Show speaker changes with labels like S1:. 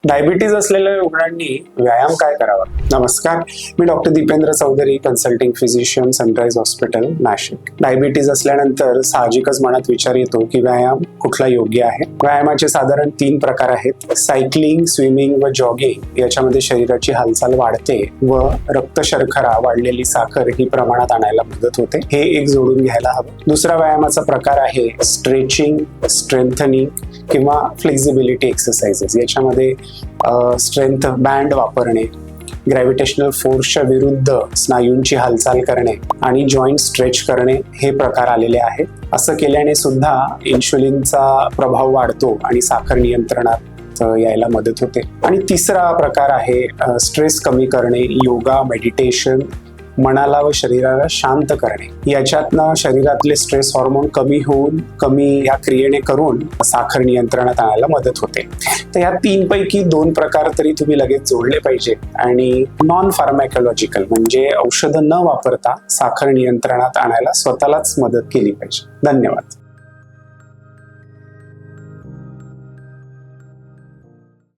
S1: Diabetes असलेल्या रुग्णांनी व्यायाम काय करावा? नमस्कार, मी doctor Dipendra Chaudhary, consulting physician, sunrise hospital, Nashik. Diabetes असल्यानंतर साहजिकच मनात विचार येतो की व्यायाम कुठला योग्य आहे. व्यायामाचे साधारण 3 प्रकार आहेत. सायकलिंग, स्विमिंग व जॉगिंग याच्यामध्ये शरीराची हालचाल वाढते व रक्त शर्करा, वाढलेली साखर ही प्रमाणात आणायला मदत होते. हे एक जोडून घ्यायला हवं. दुसरा व्यायामाचा प्रकार आहे स्ट्रेचिंग, स्ट्रेंथनिंग किंवा फ्लेक्झिबिलिटी एक्सरसाइजेस. याच्यामध्ये स्ट्रेंथ बँड वापरणे, ग्रॅव्हिटेशनल फोर्सच्या विरुद्ध स्नायूंची हालचाल करणे आणि जॉईंट स्ट्रेच करणे हे प्रकार आलेले आहेत. असं केल्याने सुद्धा इन्शुलिनचा प्रभाव वाढतो आणि साखर नियंत्रणात यायला मदत होते. आणि तिसरा प्रकार आहे स्ट्रेस कमी करणे, योगा, मेडिटेशन, मनाला व शरीराला शांत करणे. याच्यातनं शरीरातले स्ट्रेस हॉर्मोन कमी या क्रियेने करून साखर नियंत्रणात आणायला मदत होते. तर या 3 पैकी 2 प्रकार तरी तुम्ही लगेच जोडले पाहिजे आणि नॉन फार्मॅकोलॉजिकल म्हणजे औषधं न वापरता साखर नियंत्रणात आणायला स्वतःलाच मदत केली पाहिजे. धन्यवाद.